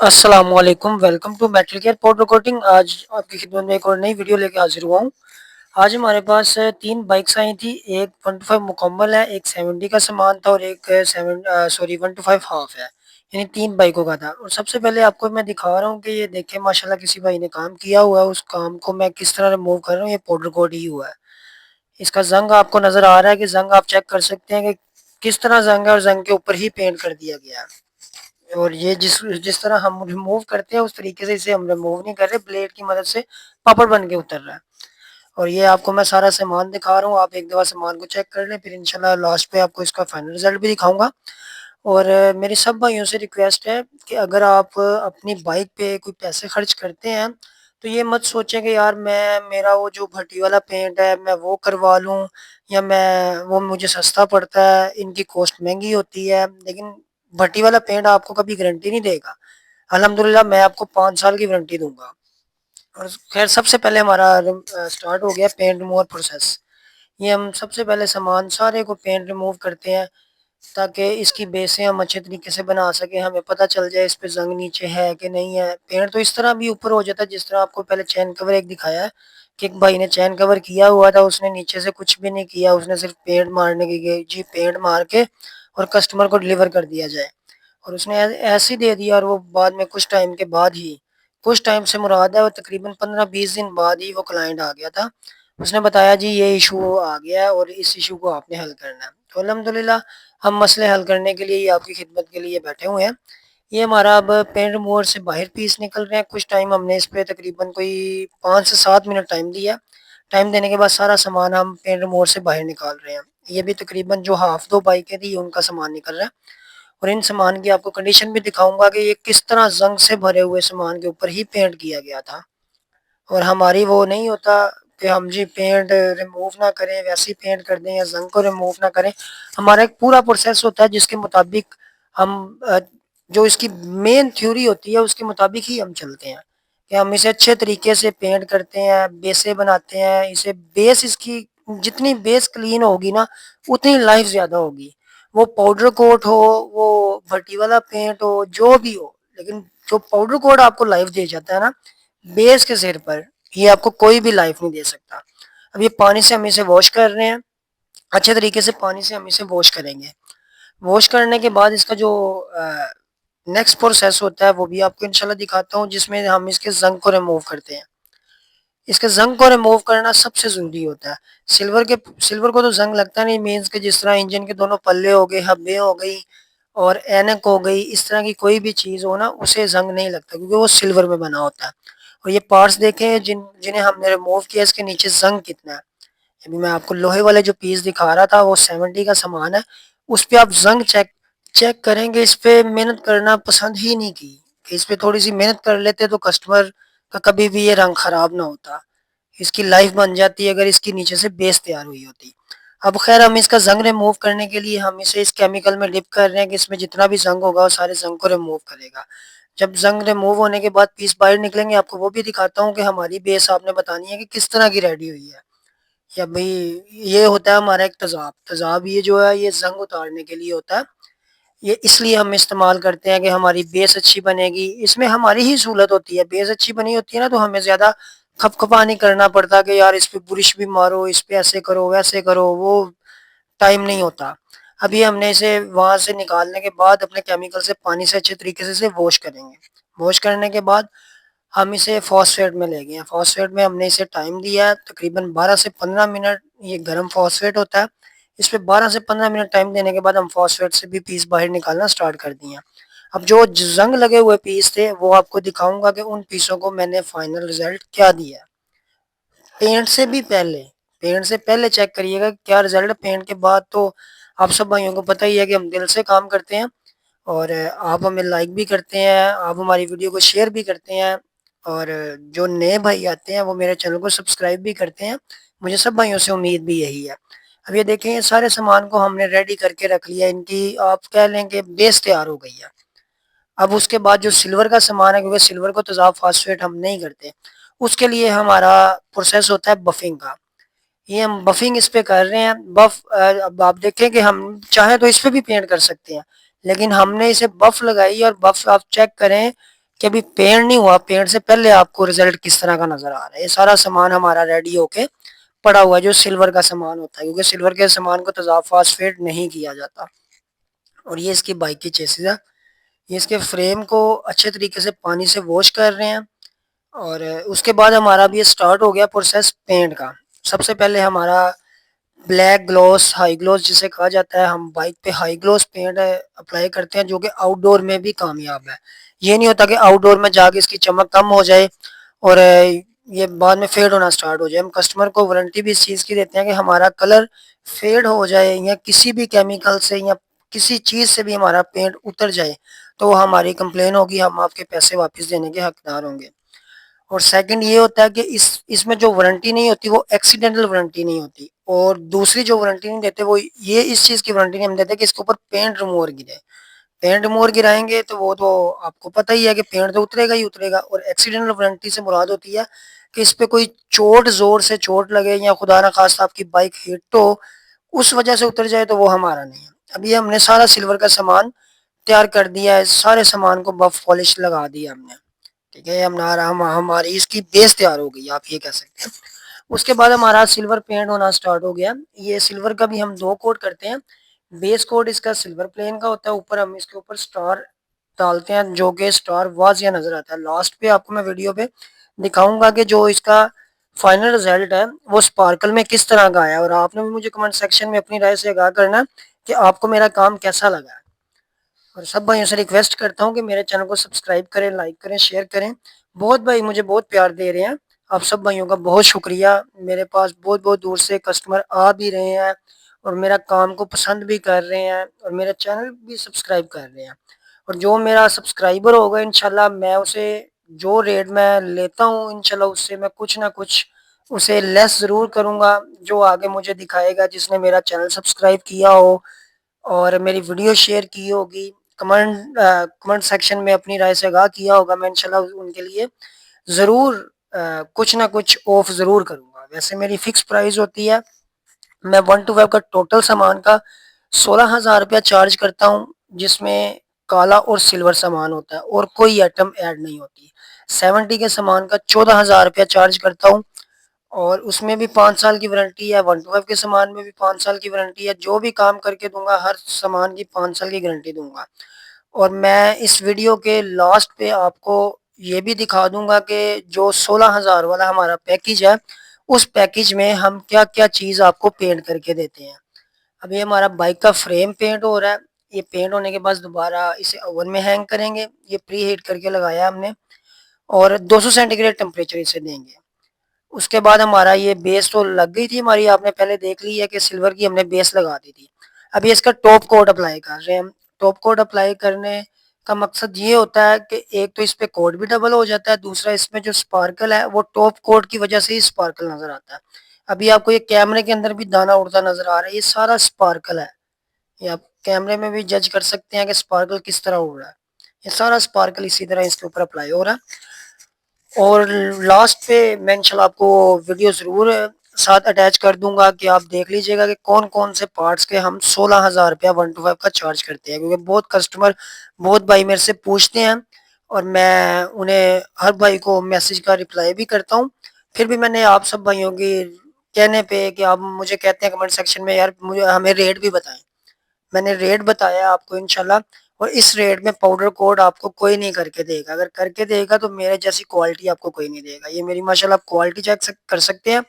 السلام علیکم، welcome to mental care pod recording. آج آپ کی خدمت میں ایک اور نئی ویڈیو لے کے حاضر ہوا ہوں۔ آج ہمارے پاس تین بائکس آئی تھی، ایک 125 مکمل ہے، ایک 70 کا سامان تھا اور ایک 125 ہاف ہے، یعنی تین بائکوں کا تھا۔ اور سب سے پہلے آپ کو میں دکھا رہا ہوں کہ یہ دیکھیں ماشاءاللہ کسی بھائی نے کام کیا ہوا ہے، اس کام کو میں کس طرح ریموو کر رہا ہوں۔ یہ پوڈ ریکارڈ ہی ہوا ہے، اس کا زنگ آپ کو نظر آ رہا ہے کہ زنگ آپ چیک کر سکتے ہیں کہ کس طرح زنگ ہے، اور زنگ کے اوپر ہی پینٹ کر دیا گیا ہے۔ اور یہ جس طرح ہم ریموو کرتے ہیں اس طریقے سے اسے ہم ریموو نہیں کر رہے، بلیڈ کی مدد سے پاپڑ بن کے اتر رہا ہے۔ اور یہ آپ کو میں سارا سامان دکھا رہا ہوں، آپ ایک دفعہ سامان کو چیک کر لیں، پھر انشاءاللہ لاسٹ پہ آپ کو اس کا فائنل رزلٹ بھی دکھاؤں گا۔ اور میری سب بھائیوں سے ریکویسٹ ہے کہ اگر آپ اپنی بائک پہ کوئی پیسے خرچ کرتے ہیں تو یہ مت سوچیں کہ یار میرا وہ جو بھٹی والا پینٹ ہے میں وہ کروا لوں، یا وہ مجھے سستا پڑتا ہے، ان کی کوسٹ مہنگی ہوتی ہے، لیکن بھٹی والا پینٹ آپ کو کبھی گارنٹی نہیں دے گا۔ الحمدللہ میں آپ کو 5 سال کی وارنٹی دوں گا۔ اور خیر سب سے پہلے ہمارا سٹارٹ ہو گیا پینٹ ریموور پروسیس۔ یہ ہم سب سے پہلے سامان سارے کو پینٹ ریموو کرتے ہیں تاکہ اس کی بیسیں ہم اچھے طریقے سے بنا سکیں، ہمیں پتہ چل جائے اس پہ زنگ نیچے ہے کہ نہیں ہے۔ پینٹ تو اس طرح بھی اوپر ہو جاتا ہے جس طرح آپ کو پہلے چین کور ایک دکھایا ہے کہ ایک بھائی نے چین کور کیا ہوا تھا، اس نے نیچے سے کچھ بھی نہیں کیا، اس نے صرف پینٹ مارنے کی گئی جی، پینٹ مار کے اور کسٹمر کو ڈلیور کر دیا جائے، اور اس نے ایسے ہی دے دیا۔ اور وہ بعد میں کچھ ٹائم سے مراد ہے وہ تقریباً 15-20 دن بعد ہی وہ کلائنٹ آ گیا تھا، اس نے بتایا جی یہ ایشو آ گیا ہے اور اس ایشو کو آپ نے حل کرنا ہے۔ تو الحمدللہ ہم مسئلے حل کرنے کے لیے آپ کی خدمت کے لیے بیٹھے ہوئے ہیں۔ یہ ہمارا اب پینٹ ریموور سے باہر پیس نکل رہے ہیں، کچھ ٹائم ہم نے اس پہ تقریباً کوئی 5 سے 7 منٹ ٹائم دیا۔ ٹائم دینے کے بعد سارا سامان ہم پینٹ ریموور سے باہر نکال رہے ہیں۔ یہ بھی تقریباً جو ہاف دو بائکیں تھی ان کا سامان نکل رہا ہے، اور ان سامان کی آپ کو کنڈیشن بھی دکھاؤں گا کہ یہ کس طرح زنگ سے بھرے ہوئے سامان کے اوپر ہی پینٹ کیا گیا تھا۔ اور ہماری وہ نہیں ہوتا کہ ہم جی پینٹ ریموو نہ کریں، ویسے ہی پینٹ کر دیں یا زنگ کو ریموو نہ کریں۔ ہمارا ایک پورا پروسیس ہوتا ہے جس کے مطابق ہم جو اس کی مین تھیوری ہوتی ہے اس کے مطابق ہی ہم چلتے ہیں، کہ ہم اسے اچھے طریقے سے پینٹ کرتے ہیں، بیسیں بناتے ہیں، اسے بیس اس کی جتنی بیس کلین ہوگی نا اتنی لائف زیادہ ہوگی۔ وہ پاؤڈر کوٹ ہو، وہ بھٹی والا پینٹ ہو، جو بھی ہو، لیکن جو پاؤڈر کوٹ آپ کو لائف دے جاتا ہے نا بیس کے سر پر، یہ آپ کو کوئی بھی لائف نہیں دے سکتا۔ اب یہ پانی سے ہم اسے واش کر رہے ہیں، اچھے طریقے سے پانی سے ہم اسے واش کریں گے۔ واش کرنے کے بعد اس کا جو نیکسٹ پروسیس ہوتا ہے وہ بھی آپ کو انشاءاللہ دکھاتا ہوں، جس میں ہم اس کے زنگ کو ریموو کرتے ہیں۔ اس کے زنگ کو ریموو کرنا سب سے ضروری ہوتا ہے۔ سلور کو تو زنگ لگتا نہیں، مینز کہ جس طرح انجن کے دونوں پلے ہو گئے، ہبیں ہو گئی اور اینک ہو گئی، اس طرح کی کوئی بھی چیز ہو نا اسے زنگ نہیں لگتا کیونکہ وہ سلور میں بنا ہوتا ہے۔ اور یہ پارٹس دیکھیں جنہیں ہم نے ریموو کیا، اس کے نیچے زنگ کتنا ہے۔ ابھی میں آپ کو لوہے والے جو پیس دکھا رہا تھا وہ 70 کا سامان ہے، اس پہ آپ زنگ چیک کریں گے۔ اس پہ محنت کرنا پسند ہی نہیں کی کہ اس پہ تھوڑی سی محنت کر لیتے تو کسٹمر کا کبھی بھی یہ رنگ خراب نہ ہوتا، اس کی لائف بن جاتی اگر اس کی نیچے سے بیس تیار ہوئی ہوتی۔ اب خیر ہم اس کا زنگ ریموو کرنے کے لیے ہم اسے اس کیمیکل میں ڈپ کر رہے ہیں کہ اس میں جتنا بھی زنگ ہوگا وہ سارے زنگ کو ریموو کرے گا۔ جب زنگ ریموو ہونے کے بعد پیس باہر نکلیں گے آپ کو وہ بھی دکھاتا ہوں کہ ہماری بیس آپ نے بتانی ہے کہ کس طرح کی ریڈی ہوئی ہے۔ یا بھئی یہ ہوتا ہے ہمارا ایک تیزاب یہ جو ہے یہ زنگ اتارنے کے لیے ہوتا ہے، یہ اس لیے ہم استعمال کرتے ہیں کہ ہماری بیس اچھی بنے گی، اس میں ہماری ہی سہولت ہوتی ہے۔ بیس اچھی بنی ہوتی ہے نا تو ہمیں زیادہ کھپکھپا نہیں کرنا پڑتا کہ یار اس پہ برش بھی مارو، اس پہ ایسے کرو ویسے کرو، وہ ٹائم نہیں ہوتا۔ ابھی ہم نے اسے وہاں سے نکالنے کے بعد اپنے کیمیکل سے پانی سے اچھے طریقے سے اسے واش کریں گے۔ واش کرنے کے بعد ہم اسے فاسفیٹ میں لے گئے ہیں۔ فاسفیٹ میں ہم نے اسے ٹائم دیا ہے تقریباً 12 سے 15 منٹ، یہ گرم فاسفیٹ ہوتا ہے، اس پہ 12 سے 15 منٹ ٹائم دینے کے بعد ہم فاسفیٹ سے بھی پیس باہر نکالنا سٹارٹ کر دیے ہیں۔ اب جو زنگ لگے ہوئے پیس تھے وہ آپ کو دکھاؤں گا کہ ان پیسوں کو میں نے فائنل رزلٹ کیا دیا ہے۔ پینٹ سے پہلے چیک کریے گا کیا رزلٹ۔ پینٹ کے بعد تو آپ سب بھائیوں کو پتہ ہی ہے کہ ہم دل سے کام کرتے ہیں، اور آپ ہمیں لائک بھی کرتے ہیں، آپ ہماری ویڈیو کو شیئر بھی کرتے ہیں، اور جو نئے بھائی آتے ہیں وہ میرے چینل کو سبسکرائب بھی کرتے ہیں۔ مجھے سب بھائیوں سے امید بھی یہی ہے۔ اب یہ دیکھیں یہ سارے سامان کو ہم نے ریڈی کر کے رکھ لیا، ان کی آپ کہہ لیں کہ بیس تیار ہو گئی ہے۔ اب اس کے بعد جو سلور کا سامان ہے، کیونکہ سلور کو تیزاب فاسفیٹ ہم نہیں کرتے، اس کے لیے ہمارا پروسیس ہوتا ہے بفنگ کا۔ یہ ہم بفنگ اس پہ کر رہے ہیں۔ اب آپ دیکھیں کہ ہم چاہیں تو اس پہ بھی پینٹ کر سکتے ہیں، لیکن ہم نے اسے بف لگائی، اور بف آپ چیک کریں کہ ابھی پینٹ نہیں ہوا، پینٹ سے پہلے آپ کو رزلٹ کس طرح کا نظر آ رہا ہے۔ یہ سارا سامان ہمارا ریڈی ہو کے پڑا ہوا ہے، جو سلور کا سامان ہوتا ہے، کیونکہ سلور کے سامان کو تیزاب فاسفیٹ نہیں کیا جاتا۔ اور یہ اس کی بائک کی چیسز ہے، یہ اس کے فریم کو اچھے طریقے سے پانی سے واش کر رہے ہیں۔ اور اس کے بعد ہمارا بھی یہ سٹارٹ ہو گیا پروسیس پینٹ کا۔ سب سے پہلے ہمارا بلیک گلوس، ہائی گلوس جسے کہا جاتا ہے، ہم بائک پہ ہائی گلوس پینٹ اپلائی کرتے ہیں، جو کہ آؤٹ ڈور میں بھی کامیاب ہے۔ یہ نہیں ہوتا کہ آؤٹ ڈور میں جا کے اس کی چمک کم ہو جائے اور یہ بعد میں فیڈ ہونا سٹارٹ ہو جائے۔ ہم کسٹمر کو وارنٹی بھی اس چیز کی دیتے ہیں کہ ہمارا کلر فیڈ ہو جائے یا کسی بھی کیمیکل سے یا کسی چیز سے بھی ہمارا پینٹ اتر جائے تو وہ ہماری کمپلین ہوگی، ہم آپ کے پیسے واپس دینے کے حقدار ہوں گے۔ اور سیکنڈ یہ ہوتا ہے کہ اس میں جو وارنٹی نہیں ہوتی وہ ایکسیڈنٹل وارنٹی نہیں ہوتی۔ اور دوسری جو وارنٹی نہیں دیتے وہ یہ اس چیز کی وارنٹی نہیں ہم دیتے کہ اس کے اوپر پینٹ ریموور گرے، پینٹ ریموور گرائیں گے تو وہ تو آپ کو پتہ ہی ہے کہ پینٹ تو اترے گا ہی اترے گا۔ اور ایکسیڈنٹل وارنٹی سے مراد ہوتی ہے کہ اس پہ کوئی چوٹ، زور سے چوٹ لگے یا خدا نہ خواستہ آپ کی بائک ہٹ ہو، اس وجہ سے اتر جائے تو وہ ہمارا نہیں ہے۔ ابھی ہم نے سارا سلور کا سامان تیار کر دیا ہے، سارے سامان کو بف پالش لگا دیا ہم نے، ٹھیک ہے، ہماری اس کی بیس تیار ہو گئی، آپ یہ کہہ سکتے ہیں۔ اس کے بعد ہمارا سلور پینٹ ہونا سٹارٹ ہو گیا۔ یہ سلور کا بھی ہم دو کوٹ کرتے ہیں، بیس کوٹ اس کا سلور پلین کا ہوتا ہے، اوپر ہم اس کے اوپر سٹار ڈالتے ہیں جو کہ سٹار واضح نظر آتا ہے۔ لاسٹ پہ آپ کو میں ویڈیو پہ دکھاؤں گا کہ جو اس کا فائنل رزلٹ ہے وہ سپارکل میں کس طرح کا آیا، اور آپ نے بھی مجھے کمنٹ سیکشن میں اپنی رائے سے آگاہ کرنا کہ آپ کو میرا کام کیسا لگا ہے۔ اور سب بھائیوں سے ریکویسٹ کرتا ہوں کہ میرے چینل کو سبسکرائب کریں، لائک کریں، شیئر کریں۔ بہت بھائی مجھے بہت پیار دے رہے ہیں، آپ سب بھائیوں کا بہت شکریہ۔ میرے پاس بہت بہت دور سے کسٹمر آ بھی رہے ہیں اور میرا کام کو پسند بھی کر رہے ہیں اور میرا چینل بھی سبسکرائب کر رہے ہیں۔ اور جو میرا سبسکرائبر ہوگا انشاءاللہ میں اسے جو ریٹ میں لیتا ہوں انشاءاللہ اس سے میں کچھ نہ کچھ اسے لیس ضرور کروں گا، جو آگے مجھے دکھائے گا جس نے میرا چینل سبسکرائب کیا ہو اور میری ویڈیو شیئر کی ہوگی، کمنٹ سیکشن میں اپنی رائے سے آگاہ کیا ہوگا، میں انشاءاللہ ان کے لیے ضرور کچھ نہ کچھ آف ضرور کروں گا۔ ویسے میری فکس پرائز ہوتی ہے، میں 125 کا ٹوٹل سامان کا 16,000 روپیہ چارج کرتا ہوں، جس میں کالا اور سلور سامان ہوتا ہے اور کوئی ایٹم ایڈ نہیں ہوتی۔ 70 کے سامان کا 14,000 روپیہ چارج کرتا ہوں اور اس میں بھی 5 سال کی وارنٹی ہے۔ 125 کے سامان میں بھی 5 سال کی وارنٹی ہے، جو بھی کام کر کے دوں گا ہر سامان کی 5 سال کی گارنٹی دوں گا۔ اور میں اس ویڈیو کے لاسٹ پہ آپ کو یہ بھی دکھا دوں گا کہ جو 16,000 والا ہمارا پیکیج ہے اس پیکیج میں ہم کیا کیا چیز آپ کو پینٹ کر کے دیتے ہیں۔ ابھی ہمارا بائک کا فریم پینٹ ہو رہا ہے، یہ پینٹ ہونے کے بعد دوبارہ اسے اوون میں ہینگ کریں گے، یہ پری ہیٹ کر کے لگایا ہم نے، اور 200 سینٹی گریڈ ٹمپریچر اسے دیں گے۔ اس کے بعد ہمارا یہ بیس تو لگ گئی تھی ہماری، آپ نے پہلے دیکھ لی ہے کہ سلور کی ہم نے بیس لگا دی تھی۔ ابھی اس کا ٹاپ کوٹ اپلائی کر رہے ہیں ہم۔ ٹاپ کوٹ اپلائی کرنے کا مقصد یہ ہوتا ہے کہ ایک تو اس پہ کوٹ بھی ڈبل ہو جاتا ہے، دوسرا اس میں جو سپارکل ہے وہ ٹاپ کوٹ کی وجہ سے ہی سپارکل نظر آتا ہے۔ ابھی آپ کو یہ کیمرے کے اندر بھی دانا اڑتا نظر آ رہا ہے، یہ سارا سپارکل ہے، یہ آپ کیمرے میں بھی جج کر سکتے ہیں کہ سپارکل کس طرح اڑ رہا ہے۔ یہ سارا سپارکل اسی طرح اس کے اوپر اپلائی ہو رہا ہے۔ اور لاسٹ پہ میں انشاءاللہ آپ کو ویڈیو ضرور ساتھ اٹیچ کر دوں گا کہ آپ دیکھ لیجئے گا کہ کون کون سے پارٹس کے ہم 16,000 روپیہ 125 کا چارج کرتے ہیں، کیونکہ بہت کسٹمر، بہت بھائی میرے سے پوچھتے ہیں اور میں انہیں ہر بھائی کو میسج کا رپلائی بھی کرتا ہوں۔ پھر بھی میں نے آپ سب بھائیوں کی کہنے پہ کہ آپ مجھے کہتے ہیں کمنٹ سیکشن میں یار مجھے ہمیں ریٹ بھی بتائیں، میں نے ریٹ بتایا آپ کو انشاءاللہ۔ اور اس ریٹ میں پاؤڈر کوٹ آپ کو کوئی نہیں کر کے دے گا، اگر کر کے دے گا تو میرے جیسی کوالٹی آپ کو کوئی نہیں دے گا۔ یہ میری ماشاءاللہ کوالٹی چیک کر سکتے ہیں،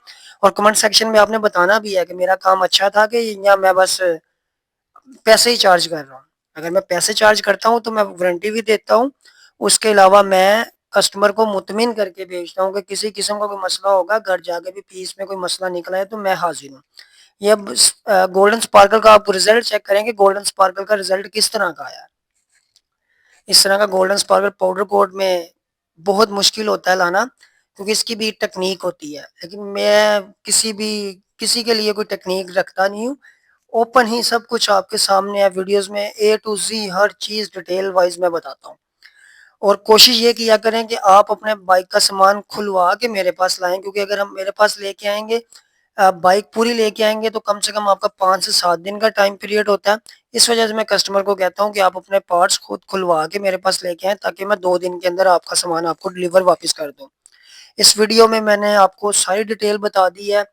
اور کمنٹ سیکشن میں آپ نے بتانا بھی ہے کہ میرا کام اچھا تھا کہ یا میں بس پیسے ہی چارج کر رہا ہوں۔ اگر میں پیسے چارج کرتا ہوں تو میں وارنٹی بھی دیتا ہوں، اس کے علاوہ میں کسٹمر کو مطمئن کر کے بھیجتا ہوں کہ کسی قسم کا کوئی مسئلہ ہوگا گھر جا کے بھی پیس میں کوئی مسئلہ نکلا ہے تو میں حاضر ہوں۔ یہ اب گولڈن سپارکل کا آپ رزلٹ چیک کریں گے، گولڈن سپارکل کا رزلٹ کس طرح کا آیا۔ اس طرح کا گولڈن سپارکل پاؤڈر کوٹ میں بہت مشکل ہوتا ہے لانا، کیونکہ اس کی بھی ٹیکنیک ہوتی ہے، لیکن میں کسی کے لیے کوئی ٹیکنیک رکھتا نہیں ہوں، اوپن ہی سب کچھ آپ کے سامنے ہے، ویڈیوز میں اے ٹو زی ہر چیز ڈیٹیل وائز میں بتاتا ہوں۔ اور کوشش یہ کیا کریں کہ آپ اپنے بائک کا سامان کھلوا کے میرے پاس لائیں، کیونکہ اگر ہم میرے پاس لے کے آئیں گے آپ بائک پوری لے کے آئیں گے تو کم سے کم آپ کا 5 سے 7 دن کا ٹائم پیریڈ ہوتا ہے۔ اس وجہ سے میں کسٹمر کو کہتا ہوں کہ آپ اپنے پارٹس خود کھلوا کے میرے پاس لے کے آئیں تاکہ میں 2 دن کے اندر آپ کا سامان آپ کو ڈلیور واپس کر دوں۔ اس ویڈیو میں نے آپ کو ساری ڈیٹیل بتا دی ہے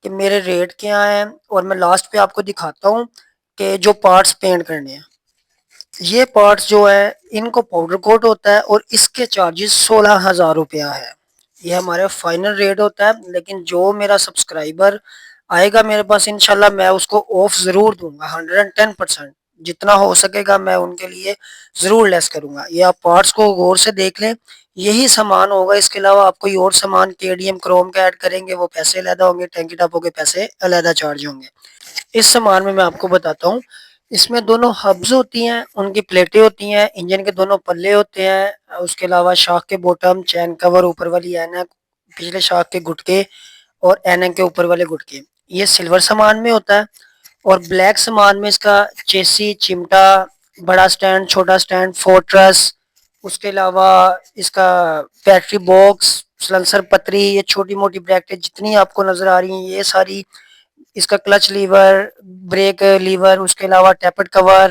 کہ میرے ریٹ کیا ہیں، اور میں لاسٹ پہ آپ کو دکھاتا ہوں کہ جو پارٹس پینٹ کرنے ہیں، یہ پارٹس جو ہے ان کو پاؤڈر کوٹ ہوتا ہے اور اس کے چارجز 16,000 روپیہ ہے۔ یہ ہمارا فائنل ریٹ ہوتا ہے، لیکن جو میرا سبسکرائبر آئے گا میرے پاس انشاءاللہ میں اس کو آف ضرور دوں گا 110%، جتنا ہو سکے گا میں ان کے لیے ضرور لیس کروں گا۔ یہ آپ پارٹس کو غور سے دیکھ لیں، یہی سامان ہوگا، اس کے علاوہ آپ کوئی اور سامان KDM کروم کا ایڈ کریں گے وہ پیسے علیحدہ ہوں گے، ٹینکی ٹاپوں کے پیسے علیحدہ چارج ہوں گے۔ اس سامان میں آپ کو بتاتا ہوں، اس میں دونوں ہبز ہوتی ہیں، ان کی پلیٹیں ہوتی ہیں، انجن کے دونوں پلے ہوتے ہیں، اس کے علاوہ شاخ کے بوٹم، چین کور، اوپر والی اینک، پچھلے شاخ کے گٹکے اور اینک کے اوپر والے گٹکے، یہ سلور سامان میں ہوتا ہے۔ اور بلیک سامان میں اس کا چیسی، چمٹا، بڑا سٹینڈ، چھوٹا سٹینڈ، فورٹرس، اس کے علاوہ اس کا بیٹری باکس، سلنسر پتری، یہ چھوٹی موٹی بریکٹیں جتنی آپ کو نظر آ رہی ہیں یہ ساری، اس کا کلچ لیور، بریک لیور، اس کے علاوہ ٹیپٹ کور،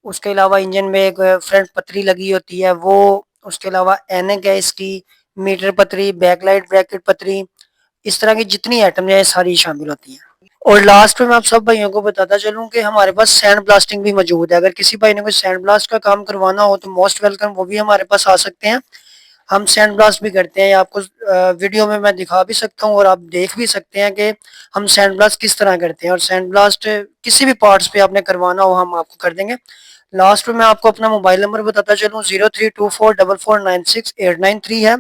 اس کے علاوہ انجن میں ایک فرنٹ پتری لگی ہوتی ہے وہ، اس کے علاوہ اینک ہے اس کی، میٹر پتری، بیک لائٹ بریکٹ پتری، اس طرح کی جتنی آئٹم ہیں ساری شامل ہوتی ہیں۔ اور لاسٹ میں آپ سب بھائیوں کو بتاتا چلوں کہ ہمارے پاس سینڈ بلاسٹنگ بھی موجود ہے، اگر کسی بھائی نے کوئی سینڈ بلاسٹ کا کام کروانا ہو تو موسٹ ویلکم، وہ بھی ہمارے پاس آ سکتے ہیں، ہم سینڈ بلاسٹ بھی کرتے ہیں۔ آپ کو ویڈیو میں دکھا بھی سکتا ہوں اور آپ دیکھ بھی سکتے ہیں کہ ہم سینڈ بلاسٹ کس طرح کرتے ہیں، اور سینڈ بلاسٹ کسی بھی پارٹس پہ آپ نے کروانا ہو ہم آپ کو کر دیں گے۔ لاسٹ میں آپ کو اپنا موبائل نمبر بتاتا چلوں، 0324449689 ہے،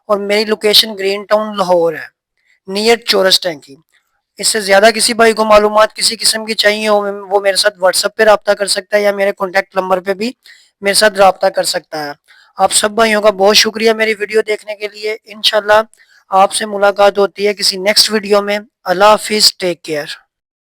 اور میری لوکیشن گرین ٹاؤن لاہور ہے، نیئر چورس ٹینکی۔ اس سے زیادہ کسی بھائی کو معلومات کسی قسم کی چاہیے ہو وہ میرے ساتھ واٹس ایپ پہ رابطہ کر سکتا ہے، یا میرے کانٹیکٹ نمبر پہ بھی میرے ساتھ رابطہ کر سکتا ہے۔ آپ سب بھائیوں کا بہت شکریہ میری ویڈیو دیکھنے کے لیے، انشاءاللہ آپ سے ملاقات ہوتی ہے کسی نیکسٹ ویڈیو میں۔ اللہ حافظ، ٹیک کیئر۔